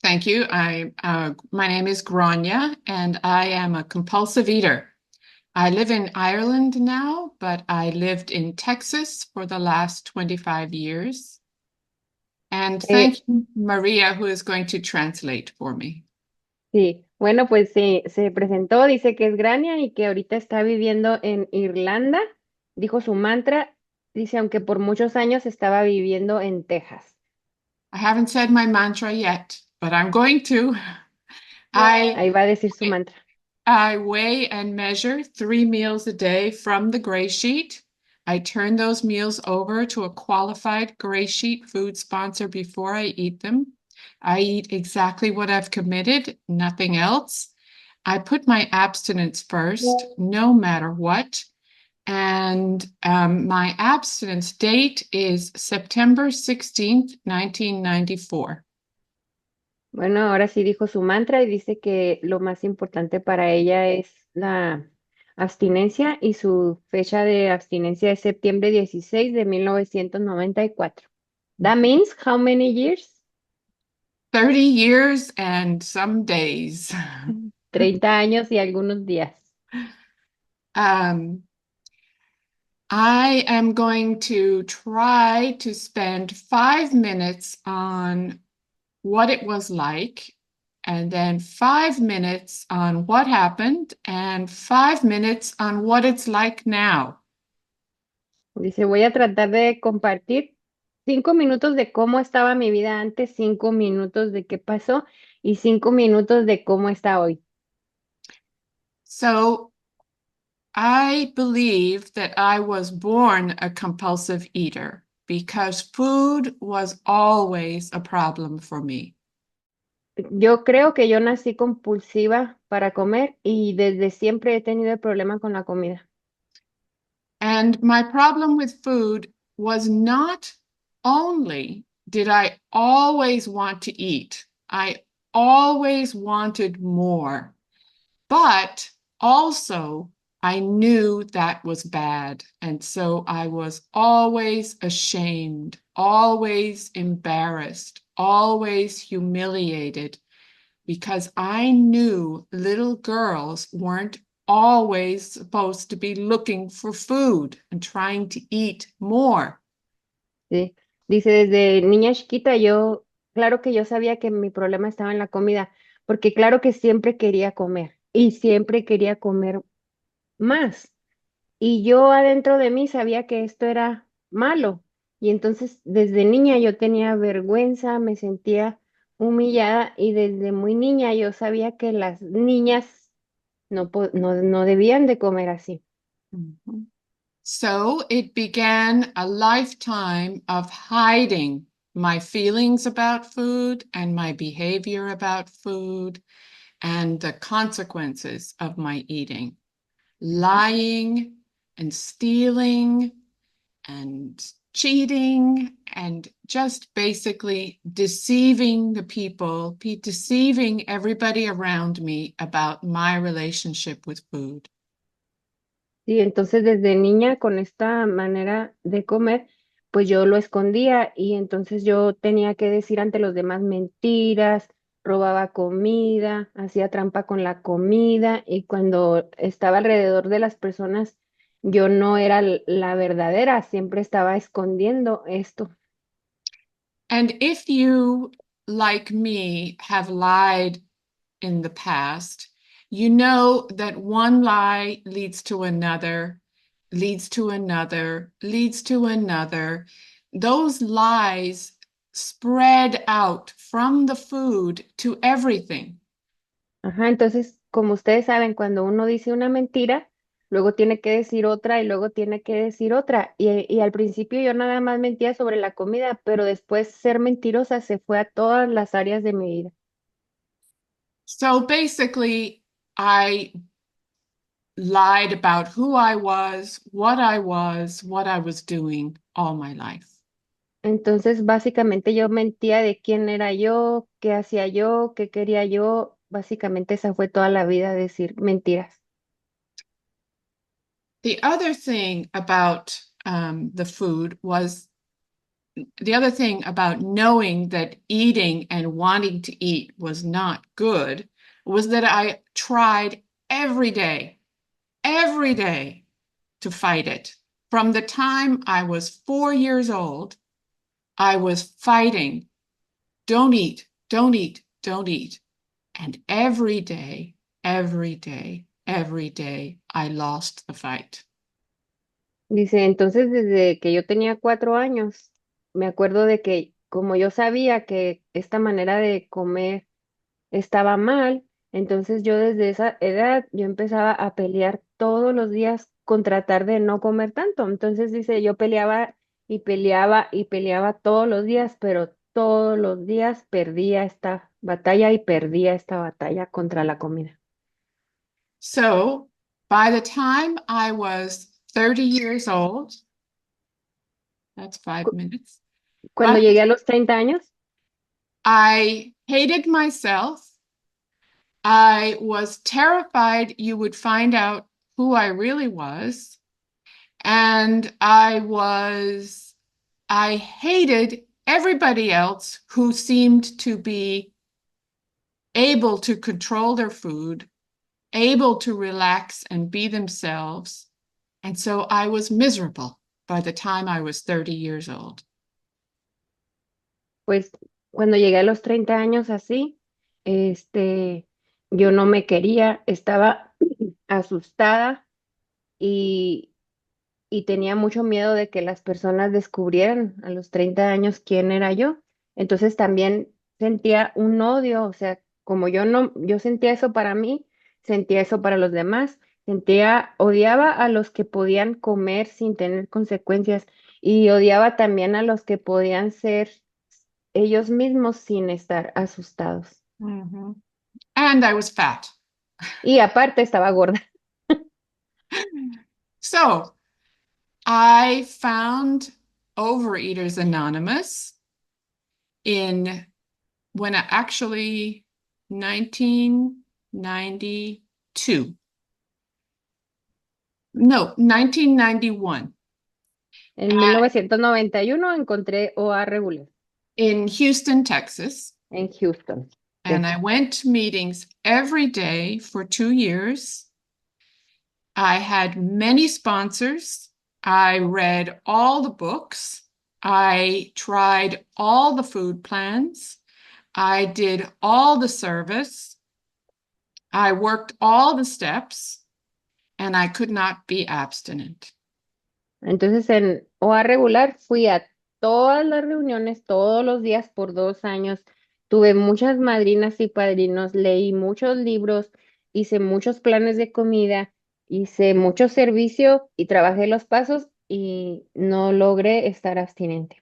thank you. My name is Grania, and I am a compulsive eater. I live in Ireland now, but I lived in Texas for the last 25 years. And Eh, thank you, Maria, who is going to translate for me. sí, bueno, pues se presentó, dice que es Grania y que ahorita está viviendo en Irlanda. Dijo su mantra, dice, aunque por muchos años estaba viviendo en Texas. I haven't said my mantra yet, but I'm going to. I Ahí va a decir su mantra. I weigh and measure 3 meals a day from the gray sheet. I turn those meals over to a qualified gray sheet food sponsor before I eat them. I eat exactly what I've committed, nothing else. I put my abstinence first, no matter what. And my abstinence date is September 16th, 1994. Bueno, ahora sí dijo su mantra y dice que lo más importante para ella es la abstinencia y su fecha de abstinencia es septiembre 16 de 1994. That means how many years? 30 years and some days. 30 años y algunos días. Um, I am going to try to spend 5 minutes on what it was like, and then 5 minutes on what happened, and 5 minutes on what it's like now. Dice, voy a tratar de compartir 5 minutos de cómo estaba mi vida antes, 5 minutos de qué pasó y 5 minutos de cómo está hoy. So I believe that I was born a compulsive eater because food was always a problem for me. Yo creo que yo nací compulsiva para comer y desde siempre he tenido el problema con la comida. And my problem with food was not only did I always want to eat, I always wanted more, but also I knew that was bad. And so I was always ashamed, always embarrassed, always humiliated because I knew little girls weren't always supposed to be looking for food and trying to eat more. ¿Sí? Dice, desde niña chiquita yo, claro que yo sabía que mi problema estaba en la comida, porque claro que siempre quería comer y siempre quería comer más. Y yo adentro de mí sabía que esto era malo. Y entonces desde niña yo tenía vergüenza, me sentía humillada y desde muy niña yo sabía que las niñas no debían de comer así. Mhm. So it began a lifetime of hiding my feelings about food and my behavior about food and the consequences of my eating, lying and stealing and cheating and just basically deceiving the people, deceiving everybody around me about my relationship with food. Y entonces desde niña con esta manera de comer, pues yo lo escondía y entonces yo tenía que decir ante los demás mentiras, robaba comida, hacía trampa con la comida y cuando estaba alrededor de las personas, yo no era la verdadera, siempre estaba escondiendo esto. And if you, like me, have lied in the past, you know that one lie leads to another, leads to another, leads to another. Those lies spread out from the food to everything. Ajá, entonces, como ustedes saben, cuando uno dice una mentira, luego tiene que decir otra y luego tiene que decir otra. Y al principio yo nada más mentía sobre la comida, pero después ser mentirosa se fue a todas las áreas de mi vida. So basically, I lied about who I was, what I was doing all my life. Entonces, básicamente yo mentía de quién era yo, qué hacía yo, qué quería yo. Básicamente esa fue toda la vida, decir mentiras. The other thing about the food was the other thing about knowing that eating and wanting to eat was not good was that I tried every day to fight it. From the time I was 4 years old, I was fighting, don't eat, don't eat, don't eat. And every day, I lost the fight. Dice, entonces desde que yo tenía 4 años, me acuerdo de que como yo sabía que esta manera de comer estaba mal, entonces yo desde esa edad yo empezaba a pelear todos los días con tratar de no comer tanto. Entonces dice, yo peleaba y peleaba y peleaba todos los días, pero todos los días perdía esta batalla y perdía esta batalla contra la comida. So by the time I was 30 years old, that's 5 minutes, Cuando but llegué a los 30 años, I hated myself. I was terrified you would find out who I really was. And I hated everybody else who seemed to be able to control their food, able to relax and be themselves. And so I was miserable by the time I was 30 years old. pues cuando llegué a los 30 años así, este, yo no me quería, estaba asustada y, y tenía mucho miedo de que las personas descubrieran a los 30 años quién era yo. Entonces también sentía un odio, o sea, como yo no, yo sentía eso para mí, sentía eso para los demás, odiaba a los que podían comer sin tener consecuencias y odiaba también a los que podían ser ellos mismos sin estar asustados. Mhm. And I was fat. Y aparte estaba gorda. So I found Overeaters Anonymous in when I actually 1992. No, 1991 En 1991 encontré OA regular in Houston, Texas. en Houston, And I Texas. went to meetings every day for 2 years. I had many sponsors. I read all the books. I tried all the food plans. I did all the service. I worked all the steps, and I could not be abstinent. Entonces en OA regular fui a todas las reuniones todos los días por 2 años. Tuve muchas madrinas y padrinos, leí muchos libros, hice muchos planes de comida, hice mucho servicio y trabajé los pasos y no logré estar abstinente.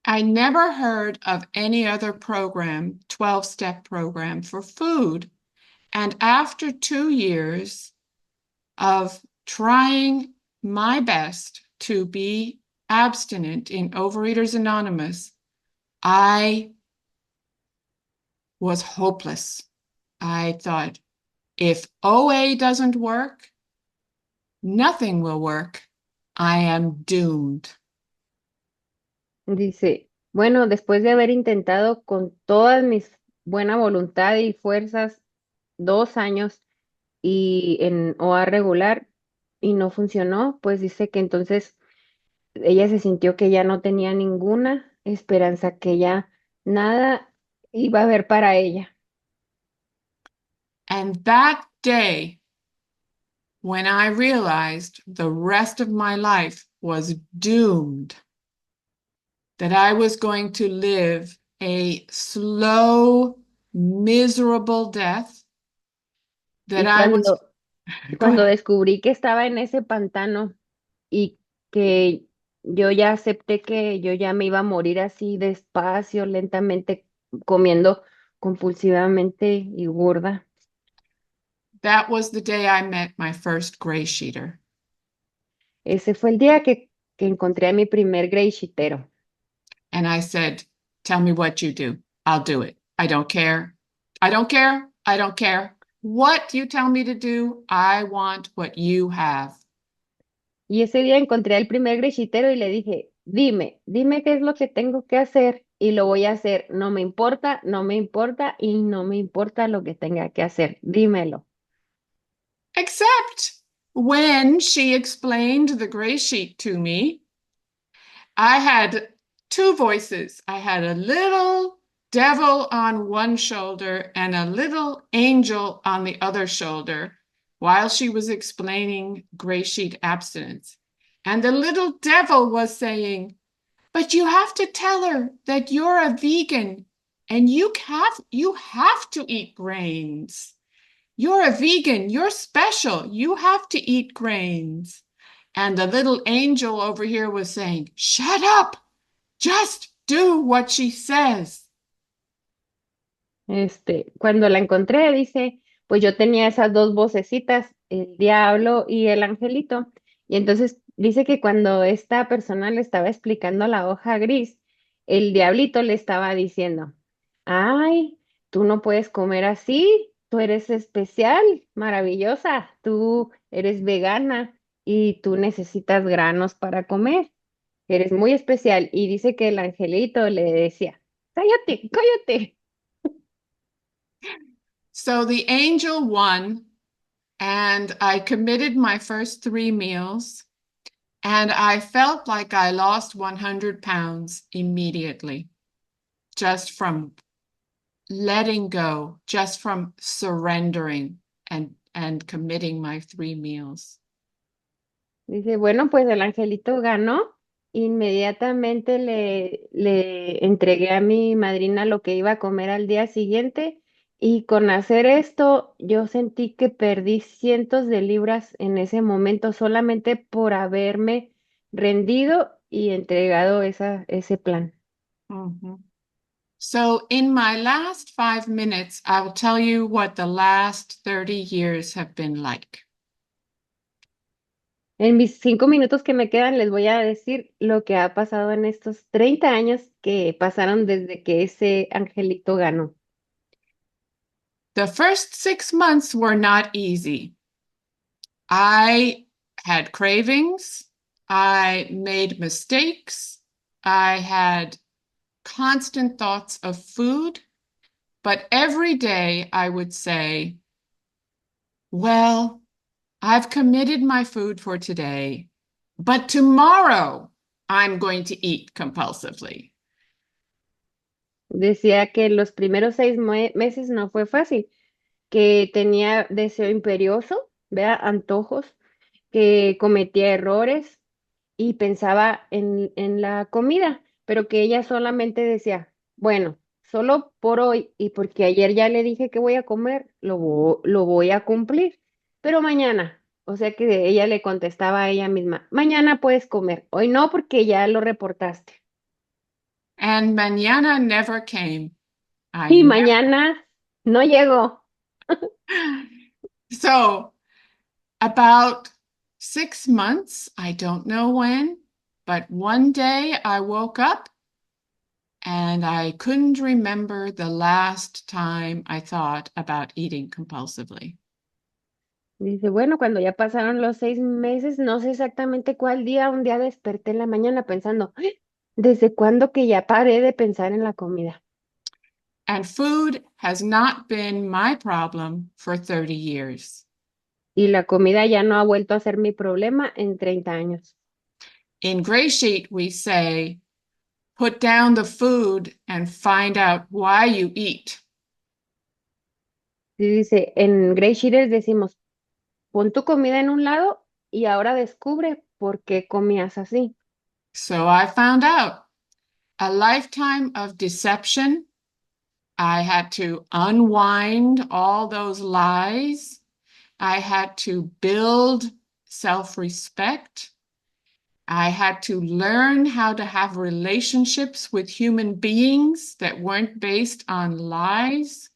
I never heard of any other program, 12-step program for food. And after 2 years of trying my best to be abstinent in Overeaters Anonymous, I was hopeless. I thought, if OA doesn't work, nothing will work. I am doomed. Dice, bueno, después de haber intentado con todas mis buena voluntad y fuerzas 2 años y en OA regular y no funcionó, pues dice que entonces ella se sintió que ya no tenía ninguna esperanza, que ya nada iba a haber para ella. And that day, when I realized the rest of my life was doomed, that I was going to live a slow, miserable death, that Y I was, go cuando ahead. descubrí que estaba en ese pantano y que yo ya acepté que yo ya me iba a morir así despacio, lentamente, comiendo compulsivamente y gorda. That was the day I met my first GreySheeter. Ese fue el día que encontré a mi primer GreySheetero. And I said, tell me what you do. I'll do it. I don't care. I don't care. I don't care. What you tell me to do, I want what you have. Y ese día encontré al primer GreySheetero y le dije, dime qué es lo que tengo que hacer y lo voy a hacer. No me importa, no me importa y no me importa lo que tenga que hacer. Dímelo. Except when she explained the gray sheet to me, I had two voices. I had a little devil on one shoulder and a little angel on the other shoulder while she was explaining gray sheet abstinence. And the little devil was saying, but you have to tell her that you're a vegan and you have to eat grains. You're a vegan, you're special, you have to eat grains. And the little angel over here was saying, shut up, just do what she says. Cuando la encontré, dice, pues yo tenía esas dos vocecitas, el diablo y el angelito. Y entonces dice que cuando esta persona le estaba explicando la hoja gris, el diablito le estaba diciendo, ay, tú no puedes comer así, tú eres especial, maravillosa, tú eres vegana y tú necesitas granos para comer, eres muy especial. Y dice que el angelito le decía, cállate, cállate. So the angel won, and I committed my first 3 meals, and I felt like I lost 100 pounds immediately just from letting go, just from surrendering and committing my 3 meals. Dice, bueno, pues el angelito ganó. Inmediatamente le entregué a mi madrina lo que iba a comer al día siguiente y con hacer esto yo sentí que perdí cientos de libras en ese momento solamente por haberme rendido y entregado ese plan. Mhm. So, in my last 5 minutes, I'll tell you what the last 30 years have been like. En mis 5 minutos que me quedan les voy a decir lo que ha pasado en estos 30 años que pasaron desde que ese angelito ganó. The first 6 months were not easy. I had cravings, I made mistakes, I had constant thoughts of food, but every day I would say, well, I've committed my food for today, but tomorrow I'm going to eat compulsively. Decía que los primeros 6 meses no fue fácil, que tenía deseo imperioso, vea, antojos, que cometía errores y pensaba en la comida, pero que ella solamente decía, bueno, solo por hoy y porque ayer ya le dije que voy a comer, lo voy a cumplir, pero mañana, o sea que ella le contestaba a ella misma, mañana puedes comer, hoy no porque ya lo reportaste. And mañana never came. I Y never. mañana no llegó. So, about 6 months, I don't know when, but one day I woke up and I couldn't remember the last time I thought about eating compulsively. Dice, bueno, cuando ya pasaron los 6 meses, no sé exactamente cuál día, un día desperté en la mañana pensando, "¡Ah! ¿Desde cuándo que ya paré de pensar en la comida? And food has not been my problem for 30 years. Y la comida ya no ha vuelto a ser mi problema en 30 años. In GreySheet, we say, put down the food and find out why you eat. Y dice, en GreySheeters decimos, pon tu comida en un lado y ahora descubre por qué comías así. So I found out a lifetime of deception. I had to unwind all those lies. I had to build self respect. I had to learn how to have relationships with human beings that weren't based on lies.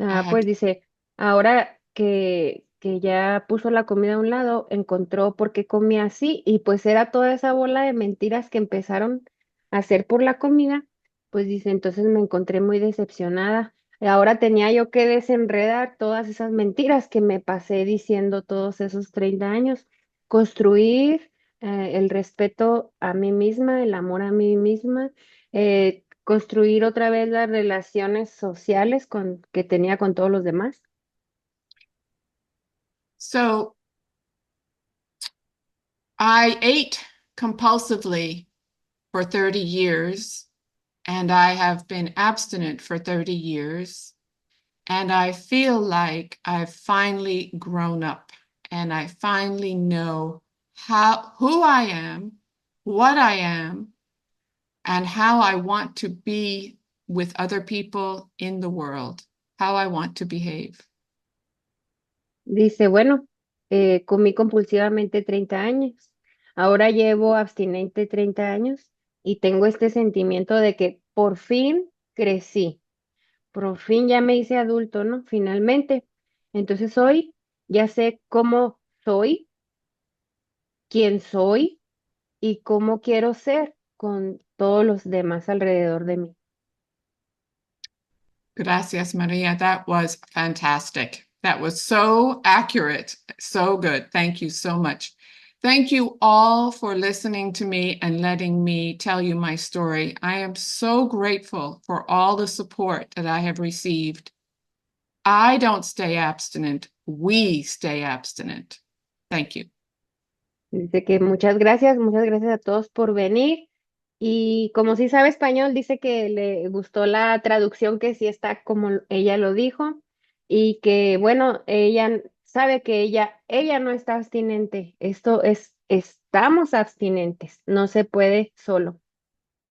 I Ah, had pues to, dice, ahora que ya puso la comida a un lado, encontró por qué comía así y pues era toda esa bola de mentiras que empezaron a hacer por la comida. Pues dice, entonces me encontré muy decepcionada. Y ahora tenía yo que desenredar todas esas mentiras que me pasé diciendo todos esos 30 años, construir el respeto a mí misma, el amor a mí misma, construir otra vez las relaciones sociales que tenía con todos los demás. So I ate compulsively for 30 years, and I have been abstinent for 30 years. And I feel like I've finally grown up and I finally know who I am, what I am, and how I want to be with other people in the world, how I want to behave. Dice, bueno, comí compulsivamente 30 años, ahora llevo abstinente 30 años y tengo este sentimiento de que por fin crecí, por fin ya me hice adulto, ¿no? Finalmente. Entonces hoy ya sé cómo soy, quién soy y cómo quiero ser con todos los demás alrededor de mí. Gracias, Maria. That was fantastic. That was so accurate. So good. Thank you so much. Thank you all for listening to me and letting me tell you my story. I am so grateful for all the support that I have received. I don't stay abstinent. We stay abstinent. Thank you. Dice que muchas gracias a todos por venir. Y como sí sabe español, dice que le gustó la traducción, que sí está como ella lo dijo, y que bueno, ella sabe que ella no está abstinente. Esto es, estamos abstinentes, no se puede solo.